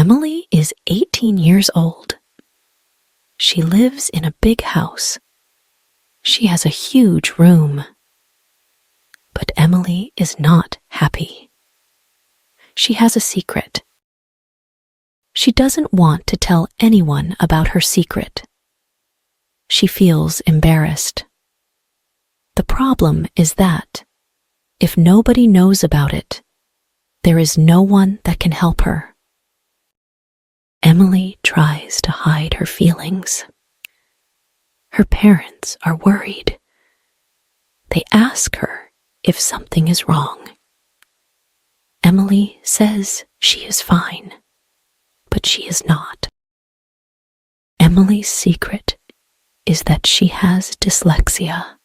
Emily is 18 years old. She lives in a big house. She has a huge room. But Emily is not happy. She has a secret. She doesn't want to tell anyone about her secret. She feels embarrassed. The problem is that, if nobody knows about it, there is no one that can help her. Emily tries to hide her feelings. Her parents are worried. They ask her if something is wrong. Emily says she is fine, but she is not. Emily's secret is that she has dyslexia.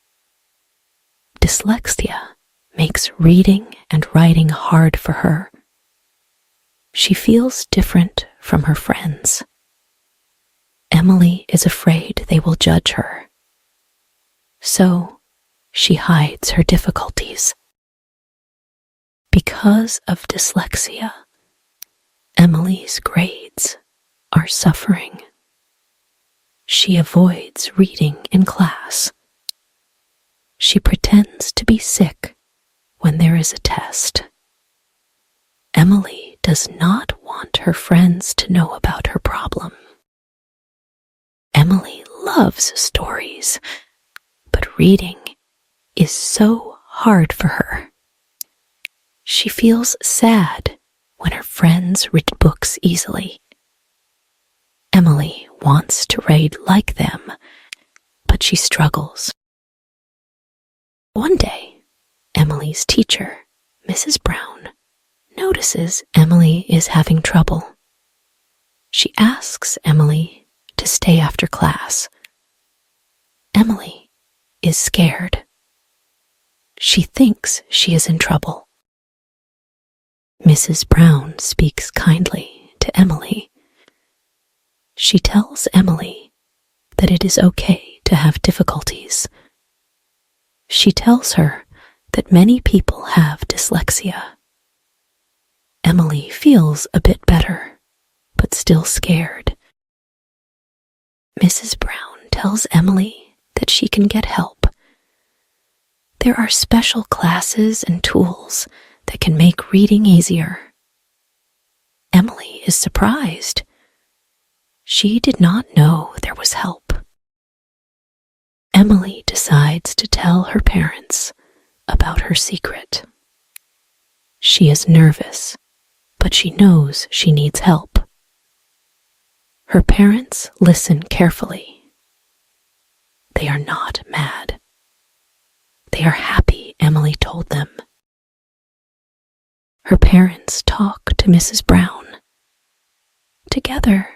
Dyslexia makes reading and writing hard for her. She feels different from her friends. Emily is afraid they will judge her. So, she hides her difficulties. Because of dyslexia, Emily's grades are suffering. She avoids reading in class. She pretends to be sick when there is a test. Emily does not want her friends to know about her problem. Emily loves stories, but reading is so hard for her. She feels sad when her friends read books easily. Emily wants to read like them, but she struggles. One day, Emily's teacher, Mrs. Brown, notices Emily is having trouble. She asks Emily to stay after class. Emily is scared. She thinks she is in trouble. Mrs. Brown speaks kindly to Emily. She tells Emily that it is okay to have difficulties. She tells her that many people have dyslexia. Emily feels a bit better, but still scared. Mrs. Brown tells Emily that she can get help. There are special classes and tools that can make reading easier. Emily is surprised. She did not know there was help. Emily decides to tell her parents about her secret. She is nervous, but she knows she needs help. Her parents listen carefully. They are not mad. They are happy Emily told them. Her parents talk to Mrs. Brown. Together,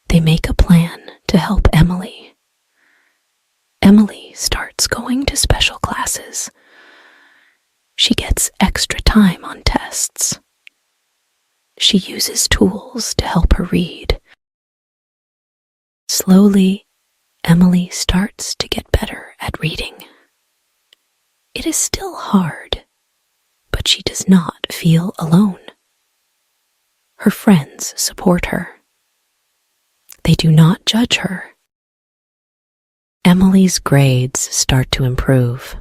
they make a plan to help Emily. Emily starts going to special classes. She gets extra time on tests. She uses tools to help her read. Slowly, Emily starts to get better at reading. It is still hard, but she does not feel alone. Her friends support her. They do not judge her. Emily's grades start to improve.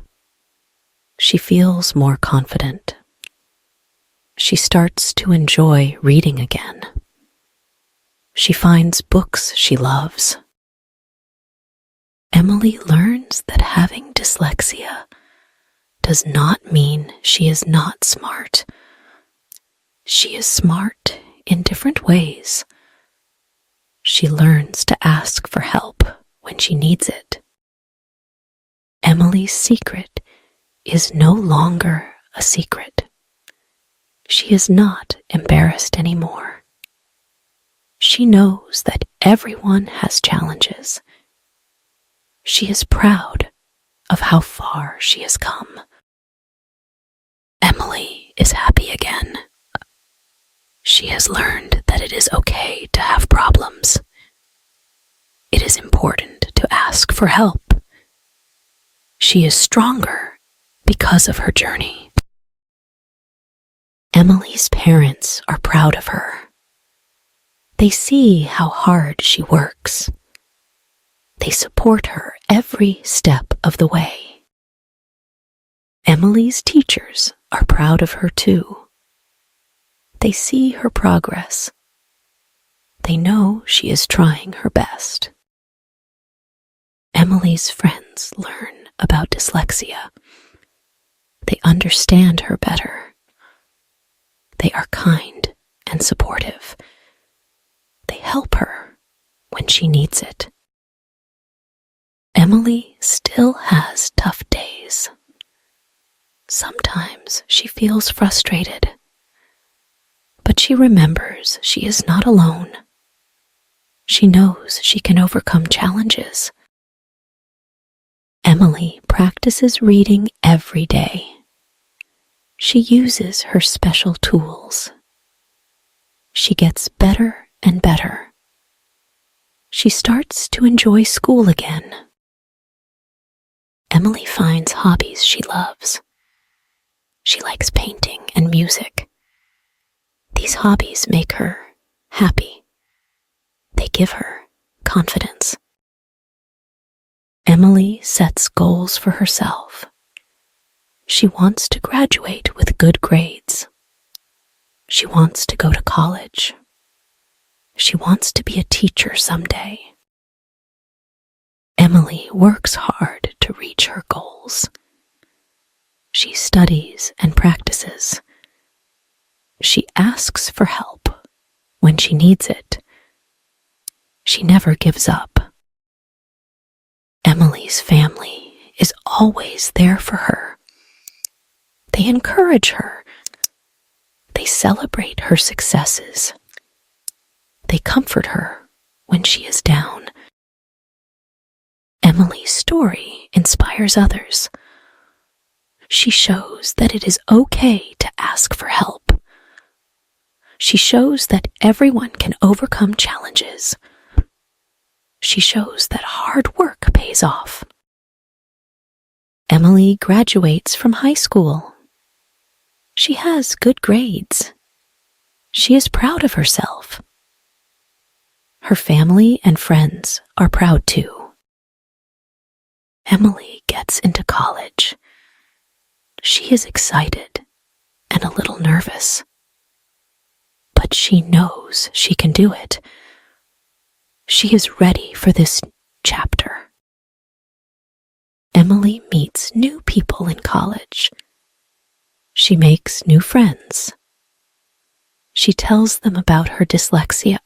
She feels more confident. She starts to enjoy reading again. She finds books she loves. Emily learns that having dyslexia does not mean she is not smart. She is smart in different ways. She learns to ask for help when she needs it. Emily's secret is no longer a secret. She is not embarrassed anymore. She knows that everyone has challenges. She is proud of how far she has come. Emily is happy again. She has learned that it is okay to have problems. It is important to ask for help. She is stronger because of her journey. Emily's parents are proud of her. They see how hard she works. They support her every step of the way. Emily's teachers are proud of her too. They see her progress. They know she is trying her best. Emily's friends learn about dyslexia. They understand her better. They are kind and supportive. They help her when she needs it. Emily still has tough days. Sometimes she feels frustrated, but she remembers she is not alone. She knows she can overcome challenges. Emily practices reading every day. She uses her special tools. She gets better and better. She starts to enjoy school again. Emily finds hobbies she loves. She likes painting and music. These hobbies make her happy. They give her confidence. Emily sets goals for herself. She wants to graduate with good grades. She wants to go to college. She wants to be a teacher someday. Emily works hard to reach her goals. She studies and practices. She asks for help when she needs it. She never gives up. Emily's family is always there for her. They encourage her. They celebrate her successes. They comfort her when she is down. Emily's story inspires others. She shows that it is okay to ask for help. She shows that everyone can overcome challenges. She shows that hard work pays off. Emily graduates from high school. She has good grades. She is proud of herself. Her family and friends are proud too. Emily gets into college. She is excited and a little nervous. But she knows she can do it. She is ready for this chapter. Emily meets new people in college. She makes new friends. She tells them about her dyslexia.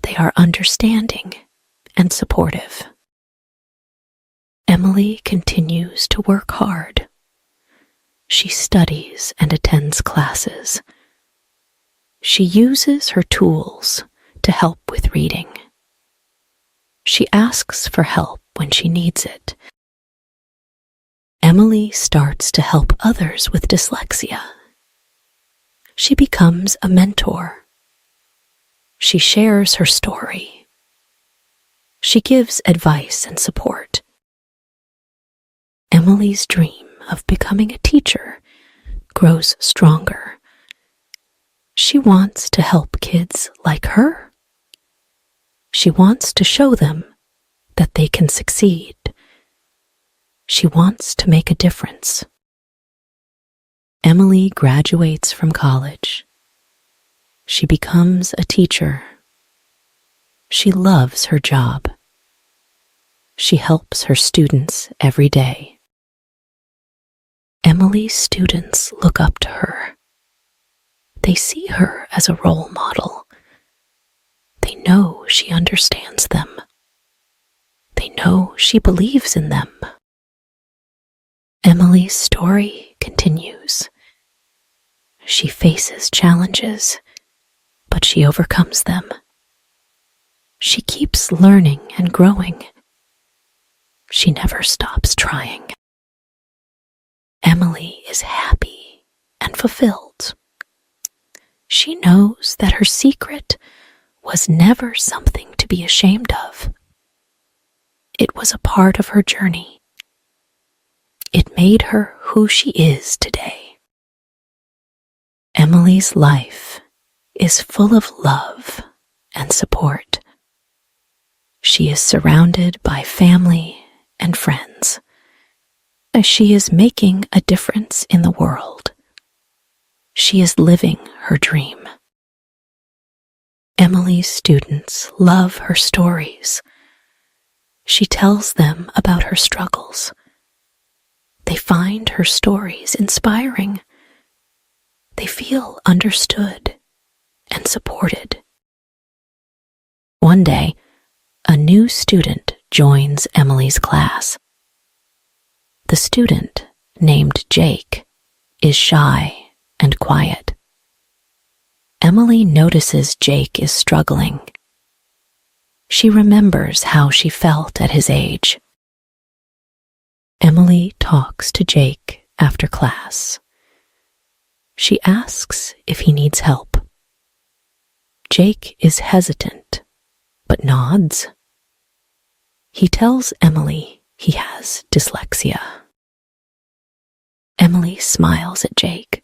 They are understanding and supportive. Emily continues to work hard. She studies and attends classes. She uses her tools to help with reading. She asks for help when she needs it. Emily starts to help others with dyslexia. She becomes a mentor. She shares her story. She gives advice and support. Emily's dream of becoming a teacher grows stronger. She wants to help kids like her. She wants to show them that they can succeed. She wants to make a difference. Emily graduates from college. She becomes a teacher. She loves her job. She helps her students every day. Emily's students look up to her. They see her as a role model. They know she understands them. They know she believes in them. Emily's story continues. She faces challenges, but she overcomes them. She keeps learning and growing. She never stops trying. Emily is happy and fulfilled. She knows that her secret was never something to be ashamed of. It was a part of her journey. It made her who she is today. Emily's life is full of love and support. She is surrounded by family and friends, as she is making a difference in the world. She is living her dream. Emily's students love her stories. She tells them about her struggles. They find her stories inspiring. They feel understood and supported. One day, a new student joins Emily's class. The student, named Jake, is shy and quiet. Emily notices Jake is struggling. She remembers how she felt at his age. Emily talks to Jake after class. She asks if he needs help. Jake is hesitant, but nods. He tells Emily he has dyslexia. Emily smiles at Jake.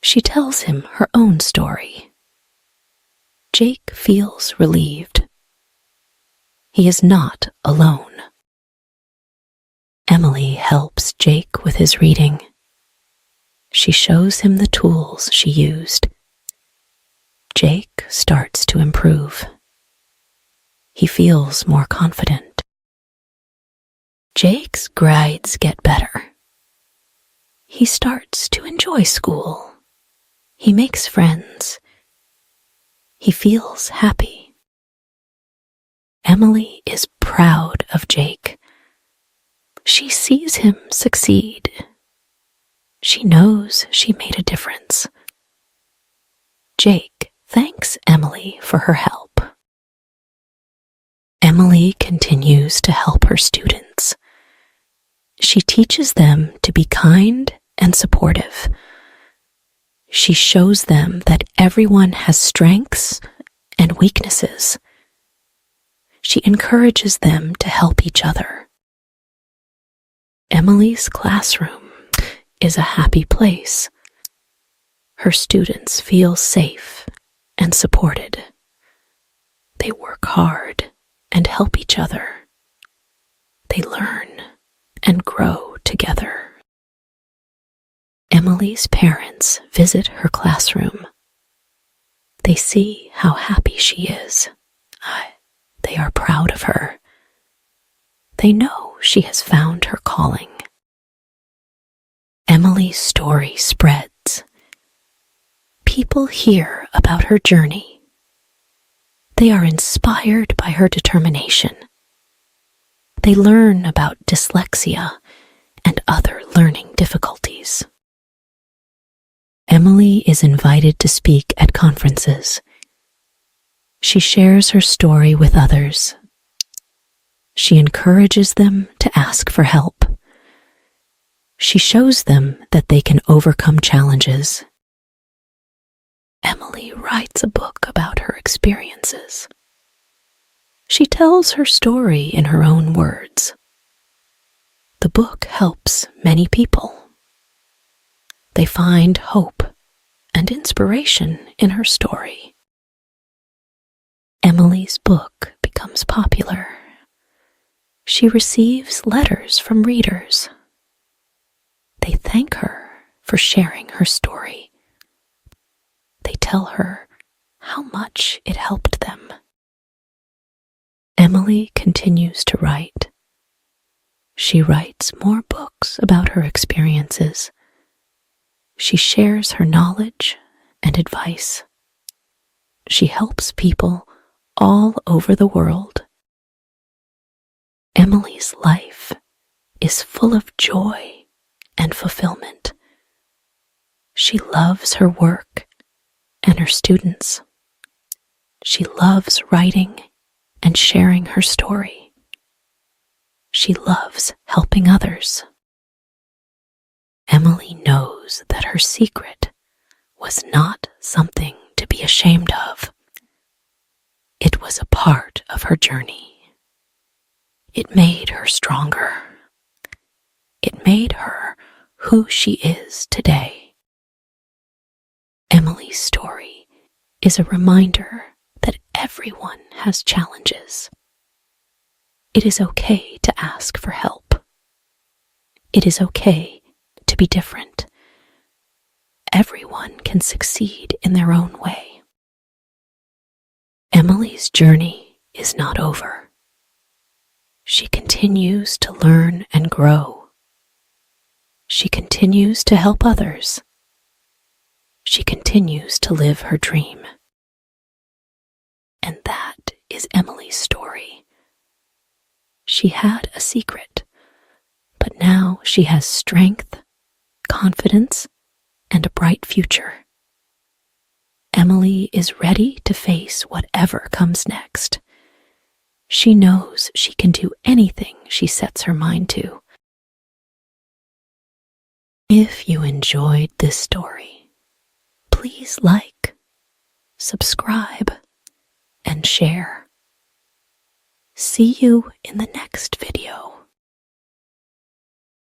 She tells him her own story. Jake feels relieved. He is not alone. Emily helps Jake with his reading. She shows him the tools she used. Jake starts to improve. He feels more confident. Jake's grades get better. He starts to enjoy school. He makes friends. He feels happy. Emily is proud of Jake. She sees him succeed. She knows she made a difference. Jake thanks Emily for her help. Emily continues to help her students. She teaches them to be kind and supportive. She shows them that everyone has strengths and weaknesses. She encourages them to help each other. Emily's classroom is a happy place. Her students feel safe and supported. They work hard and help each other. They learn and grow together. Emily's parents visit her classroom. They see how happy she is. They are proud of her. They know she has found her calling. Emily's story spreads. People hear about her journey. They are inspired by her determination. They learn about dyslexia and other learning difficulties. Emily is invited to speak at conferences. She shares her story with others. She encourages them to ask for help. She shows them that they can overcome challenges. Emily writes a book about her experiences. She tells her story in her own words. The book helps many people. They find hope and inspiration in her story. Emily's book becomes popular. She receives letters from readers. They thank her for sharing her story. They tell her how much it helped them. Emily continues to write. She writes more books about her experiences. She shares her knowledge and advice. She helps people all over the world. Emily's life is full of joy and fulfillment. She loves her work and her students. She loves writing and sharing her story. She loves helping others. Emily knows that her secret was not something to be ashamed of. It was a part of her journey. It made her stronger. It made her who she is today. Emily's story is a reminder that everyone has challenges. It is okay to ask for help. It is okay to be different. Everyone can succeed in their own way. Emily's journey is not over. She continues to learn and grow. She continues to help others. She continues to live her dream. And that is Emily's story. She had a secret, but now she has strength, confidence, and a bright future. Emily is ready to face whatever comes next. She knows she can do anything she sets her mind to. If you enjoyed this story, please like, subscribe, and share. See you in the next video.